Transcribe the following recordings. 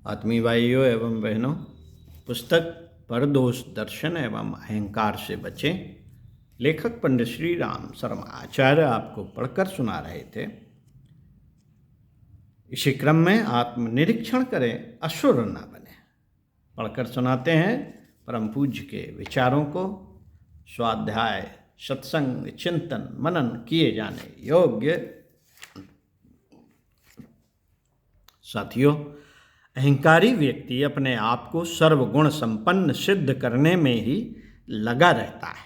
आत्मीय भाइयों एवं बहनों, पुस्तक परदोष दर्शन एवं अहंकार से बचें, लेखक पंडित श्री राम शर्मा आचार्य आपको पढ़कर सुना रहे थे। इसी क्रम में आत्मनिरीक्षण करें, असुर न बने। पढ़कर सुनाते हैं परम पूज्य के विचारों को। स्वाध्याय, सत्संग, चिंतन, मनन किए जाने योग्य। साथियों, अहंकारी व्यक्ति अपने आप को सर्वगुण संपन्न सिद्ध करने में ही लगा रहता है।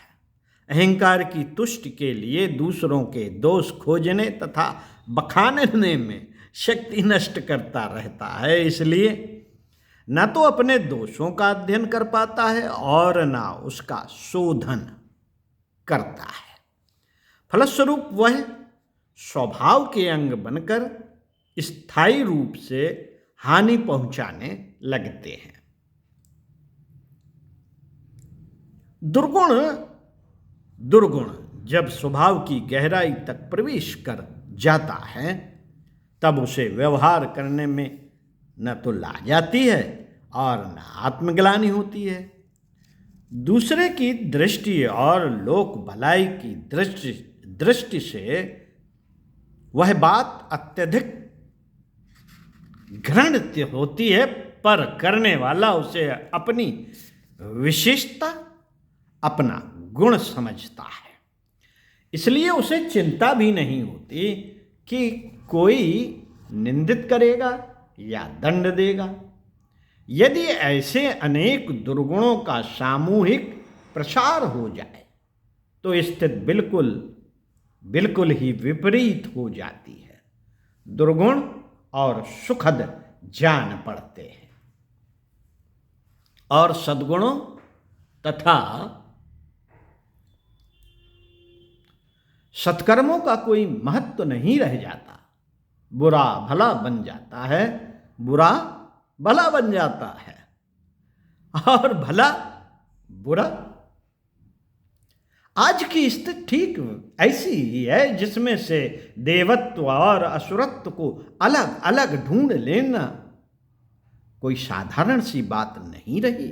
अहंकार की तुष्टि के लिए दूसरों के दोष खोजने तथा बखानने में शक्ति नष्ट करता रहता है। इसलिए न तो अपने दोषों का अध्ययन कर पाता है और न उसका शोधन करता है। फलस्वरूप वह स्वभाव के अंग बनकर स्थायी रूप से हानि पहुंचाने लगते हैं। दुर्गुण जब स्वभाव की गहराई तक प्रवेश कर जाता है, तब उसे व्यवहार करने में न तो लाज आती है और न आत्मग्लानि होती है। दूसरे की दृष्टि और लोक भलाई की दृष्टि से वह बात अत्यधिक घृणित होती है, पर करने वाला उसे अपनी विशेषता, अपना गुण समझता है। इसलिए उसे चिंता भी नहीं होती कि कोई निंदित करेगा या दंड देगा। यदि ऐसे अनेक दुर्गुणों का सामूहिक प्रसार हो जाए तो स्थिति बिल्कुल ही विपरीत हो जाती है। दुर्गुण और सुखद जान पड़ते हैं और सद्गुणों तथा सत्कर्मों का कोई महत्व नहीं रह जाता। बुरा भला बन जाता है, बुरा भला बन जाता है और भला बुरा। आज की स्थिति ठीक ऐसी ही है जिसमें से देवत्व और असुरत्व को अलग अलग ढूंढ लेना कोई साधारण सी बात नहीं रही।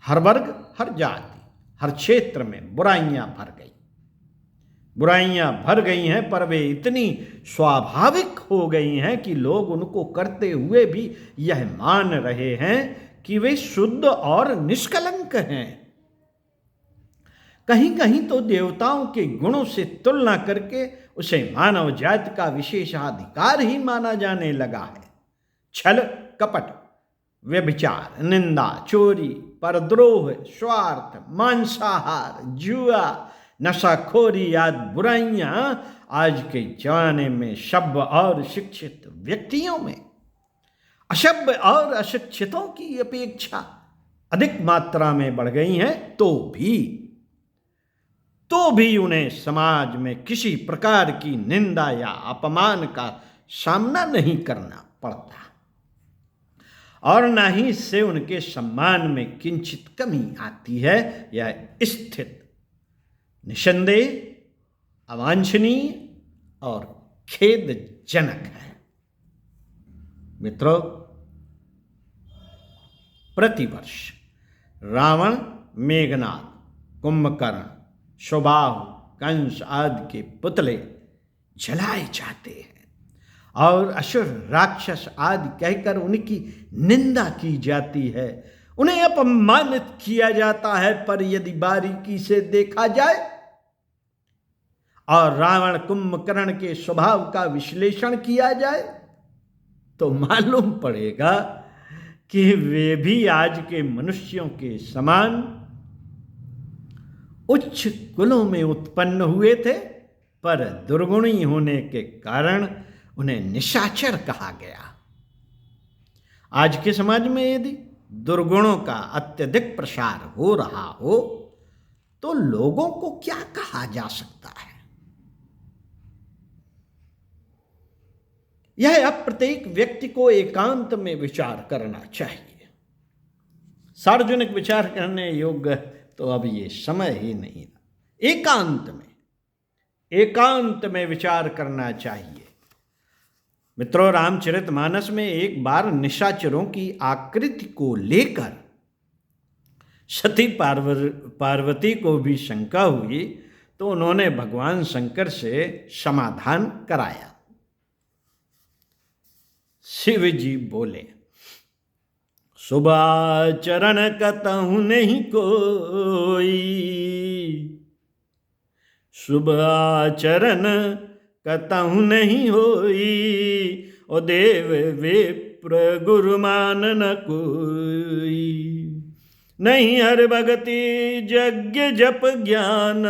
हर वर्ग, हर जाति, हर क्षेत्र में बुराइयां भर गई हैं, पर वे इतनी स्वाभाविक हो गई हैं कि लोग उनको करते हुए भी यह मान रहे हैं कि वे शुद्ध और निष्कलंक हैं। कहीं कहीं तो देवताओं के गुणों से तुलना करके उसे मानव जाति का विशेषाधिकार ही माना जाने लगा है। छल, कपट, व्यभिचार, निंदा, चोरी, परद्रोह, स्वार्थ, मांसाहार, जुआ, नशाखोरी आदि बुराइयां आज के जमाने में सभ्य और शिक्षित व्यक्तियों में असभ्य और अशिक्षितों की अपेक्षा अधिक मात्रा में बढ़ गई हैं, तो भी उन्हें समाज में किसी प्रकार की निंदा या अपमान का सामना नहीं करना पड़ता और न ही इससे उनके सम्मान में किंचित कमी आती है। यह स्थिति निसंदेह अवांछनीय और खेदजनक है। मित्रों, प्रतिवर्ष रावण, मेघनाद, कुंभकर्ण, सुबाहु, कंस आदि के पुतले जलाए जाते हैं और असुर, राक्षस आदि कहकर उनकी निंदा की जाती है, उन्हें अपमानित किया जाता है। पर यदि बारीकी से देखा जाए और रावण, कुंभकर्ण के स्वभाव का विश्लेषण किया जाए तो मालूम पड़ेगा कि वे भी आज के मनुष्यों के समान उच्च कुलों में उत्पन्न हुए थे, पर दुर्गुणी होने के कारण उन्हें निशाचर कहा गया। आज के समाज में यदि दुर्गुणों का अत्यधिक प्रसार हो रहा हो तो लोगों को क्या कहा जा सकता है? यह अब प्रत्येक व्यक्ति को एकांत में विचार करना चाहिए। सार्वजनिक विचार करने योग्य तो अब ये समय ही नहीं। एकांत में विचार करना चाहिए। मित्रों, रामचरितमानस में एक बार निशाचरों की आकृति को लेकर सती पार्वती को भी शंका हुई, तो उन्होंने भगवान शंकर से समाधान कराया। शिव जी बोले, शुभाचरण कतहु नहीं कोई, शुभ आचरण कतहु नहीं होई, ओ देव विप्र गुरु मान न कोई, नहीं हर भगति यज्ञ जप ज्ञान,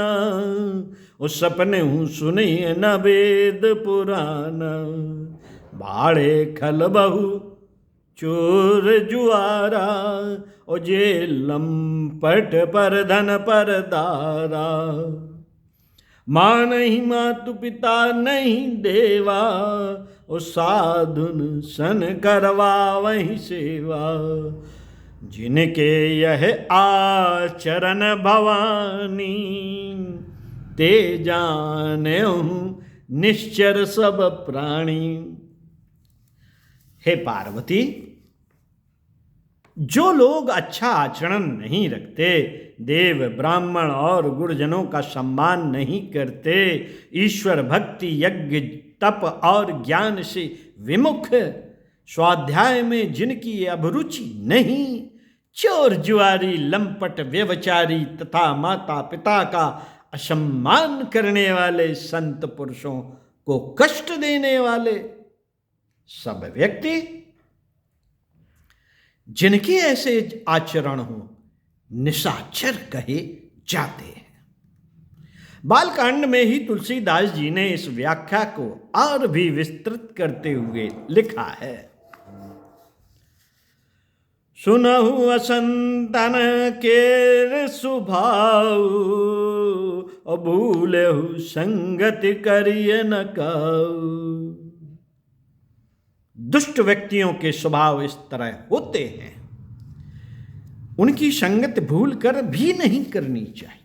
ओ सपने हूँ सुनी न वेद पुराण, भाड़े खल बहु चोर जुआरा, ओ जेलम पट पर धन पर दारा, माँ नहीं मातु पिता नहीं देवा, ओ साधुन सन करवा वही सेवा, जिनके यह आचरण भवानी, ते जाने निश्चर सब प्राणी। हे पार्वती, जो लोग अच्छा आचरण नहीं रखते, देव ब्राह्मण और गुरुजनों का सम्मान नहीं करते, ईश्वर भक्ति यज्ञ तप और ज्ञान से विमुख, स्वाध्याय में जिनकी अभिरुचि नहीं, चोर जुआरी लंपट व्यभिचारी तथा माता पिता का असम्मान करने वाले, संत पुरुषों को कष्ट देने वाले सब व्यक्ति, जिनके ऐसे आचरण हो, निशाचर कहे जाते हैं। बालकांड में ही तुलसीदास जी ने इस व्याख्या को और भी विस्तृत करते हुए लिखा है, सुनहु असंतन केर सुभाऊ, और भूलेहु संगति करिए न काऊ। दुष्ट व्यक्तियों के स्वभाव इस तरह होते हैं, उनकी संगत भूल कर भी नहीं करनी चाहिए।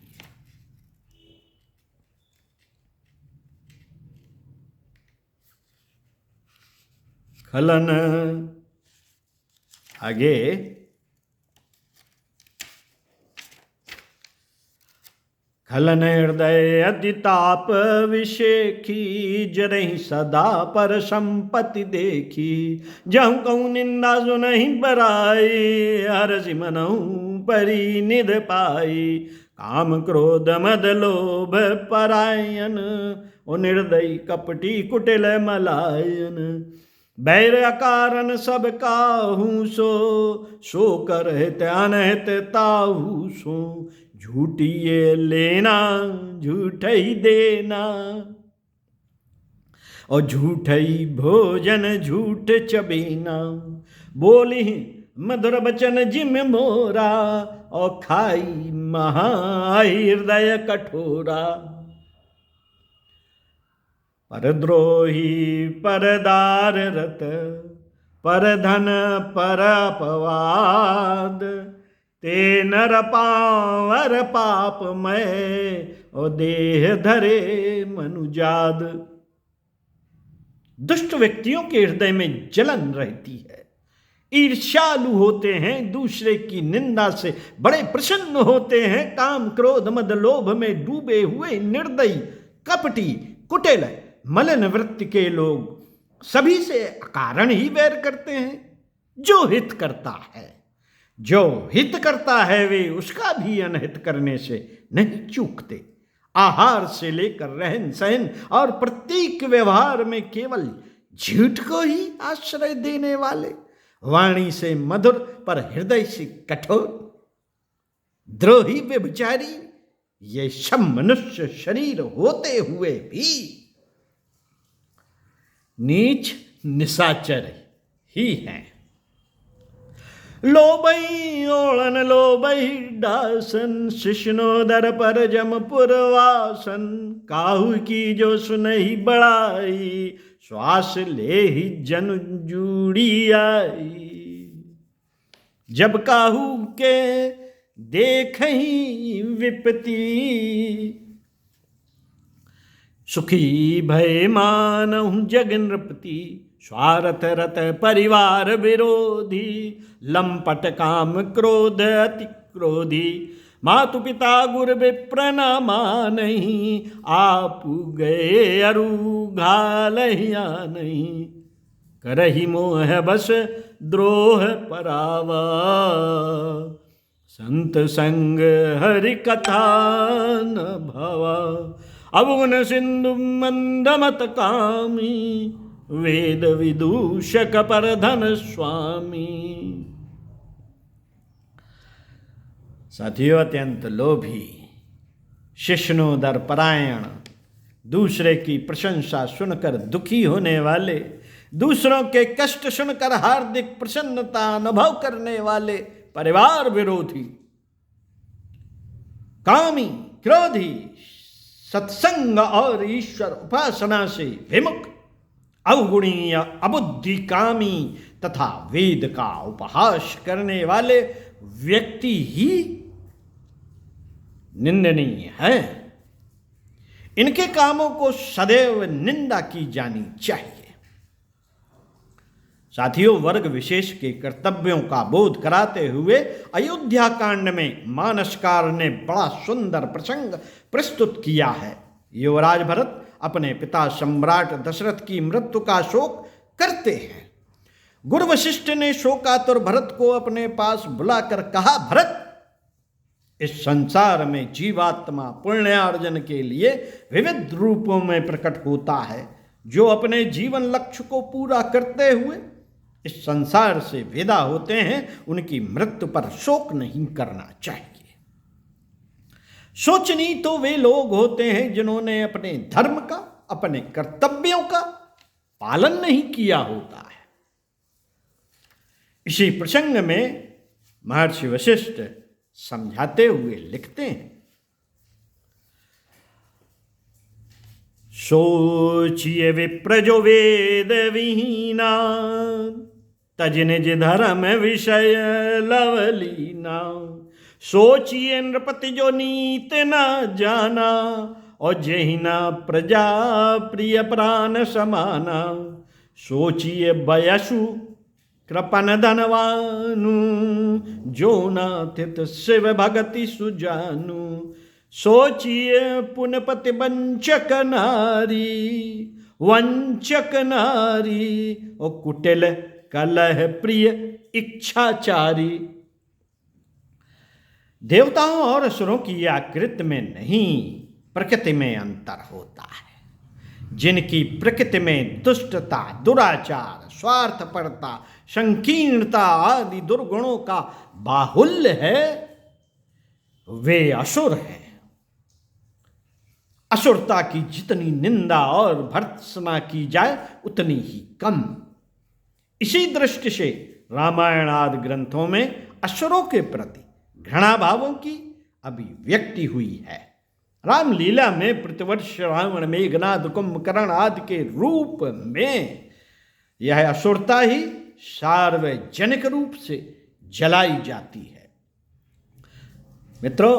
खलन आगे, खलन हृदय अतिताप विषेखी, जरहि सदा पर संपत्ति देखी, जहु कहूँ निंदा सुनहि बराई, हरसि मनहु परि निध पाई, काम क्रोध मद लोभ परायन, ओ निर्दयी कपटी कुटिल मलायन, बैर अकारण सब काहू सो कर हित अनहित ताहू सो, झूठी ये लेना झूठ ही देना, और झूठ ही भोजन झूठ चबेना, बोली मधुर बचन जिम मोरा, और खाई महा हृदय कठोरा, परद्रोही परदार रत, पर धन पर अपवाद, ते नर पावर पाप मैं, और देह धरे मनुजाद। दुष्ट व्यक्तियों के हृदय में जलन रहती है, ईर्ष्यालु होते हैं, दूसरे की निंदा से बड़े प्रसन्न होते हैं, काम क्रोध मद लोभ में डूबे हुए निर्दयी कपटी कुटिल मलिन वृत्ति के लोग सभी से अकारण ही वैर करते हैं। जो हित करता है वे उसका भी अनहित करने से नहीं चूकते। आहार से लेकर रहन सहन और प्रत्येक व्यवहार में केवल झूठ को ही आश्रय देने वाले, वाणी से मधुर पर हृदय से कठोर, द्रोही व्यभिचारी, ये सब मनुष्य शरीर होते हुए भी नीच निशाचर ही हैं। लोबई ओळन लोबई डासन, शिष्णोदर पर जमपुर वासन, काहू की जो सुनहि बड़ाई, श्वास ले ही जन जूड़ी आई। जब काहू के देखहि विपत्ति, सुखी भय मानहु जग नृपति, स्वार्थ रत परिवार विरोधी, लंपट काम क्रोध अति क्रोधी, मातु पिता गुर विप्र न मानहि, आप गए अरु घालहिया नहीं, करहि मोह बस द्रोह परावा, संत संग हरि कथा न भवा, अवगुण सिंधु मंदमत कामी, वेद विदूषक पर धन स्वामी। साथियों, अत्यंत लोभी, शिष्णोदर परायण, दूसरे की प्रशंसा सुनकर दुखी होने वाले, दूसरों के कष्ट सुनकर हार्दिक प्रसन्नता अनुभव करने वाले, परिवार विरोधी, कामी, क्रोधी, सत्संग और ईश्वर उपासना से विमुख, अवगुणी या अबुद्धि कामी तथा वेद का उपहास करने वाले व्यक्ति ही निंदनीय है। इनके कामों को सदैव निंदा की जानी चाहिए। साथियों, वर्ग विशेष के कर्तव्यों का बोध कराते हुए अयोध्या कांड में मानसकार ने बड़ा सुंदर प्रसंग प्रस्तुत किया है। युवराज भरत अपने पिता सम्राट दशरथ की मृत्यु का शोक करते हैं। गुरु वशिष्ठ ने शोकातुर भरत को अपने पास बुलाकर कहा, भरत, इस संसार में जीवात्मा पुण्यार्जन के लिए विविध रूपों में प्रकट होता है। जो अपने जीवन लक्ष्य को पूरा करते हुए इस संसार से विदा होते हैं, उनकी मृत्यु पर शोक नहीं करना चाहिए। शोचनीय तो वे लोग होते हैं जिन्होंने अपने धर्म का, अपने कर्तव्यों का पालन नहीं किया होता है। इसी प्रसंग में महर्षि वशिष्ठ समझाते हुए लिखते हैं, सोचिए विप्र जो वेद विहीना, तज निज धर्म विषय लवलीना। सोचिए नृपति जो नीत न जाना, और जहिना प्रजा प्रिय प्राण समाना। सोचिए बयसु कृपन धनवानु, जो नाथित शिव भगति सुजानु। सोचिए पुनपति वंचक नारी, वंचक नारी, और कुटिल कलह प्रिय इच्छाचारी। देवताओं और असुरों की आकृति में नहीं, प्रकृति में अंतर होता है। जिनकी प्रकृति में दुष्टता, दुराचार, स्वार्थपरता, संकीर्णता आदि दुर्गुणों का बाहुल्य है, वे असुर हैं। असुरता की जितनी निंदा और भर्त्सना की जाए उतनी ही कम। इसी दृष्टि से रामायण आदि ग्रंथों में असुरों के प्रति घृणा भावों की अभिव्यक्ति हुई है। रामलीला में प्रतिवर्ष रावण, मेघनाद, कुंभकर्ण आदि के रूप में यह असुरता ही सार्वजनिक रूप से जलाई जाती है। मित्रों,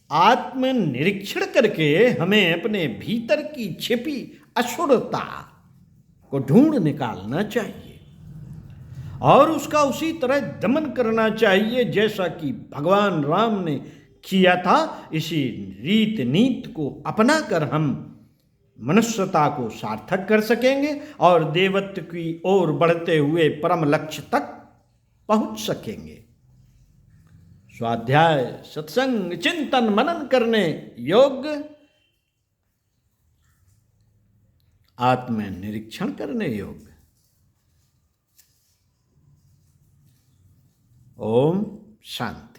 आत्मनिरीक्षण करके हमें अपने भीतर की छिपी असुरता को ढूंढ निकालना चाहिए और उसका उसी तरह दमन करना चाहिए जैसा कि भगवान राम ने किया था। इसी रीत नीति को अपनाकर हम मनुष्यता को सार्थक कर सकेंगे और देवत्व की ओर बढ़ते हुए परम लक्ष्य तक पहुंच सकेंगे। स्वाध्याय, सत्संग, चिंतन, मनन करने योग्य, आत्मनिरीक्षण करने योग्य। ओम शांति।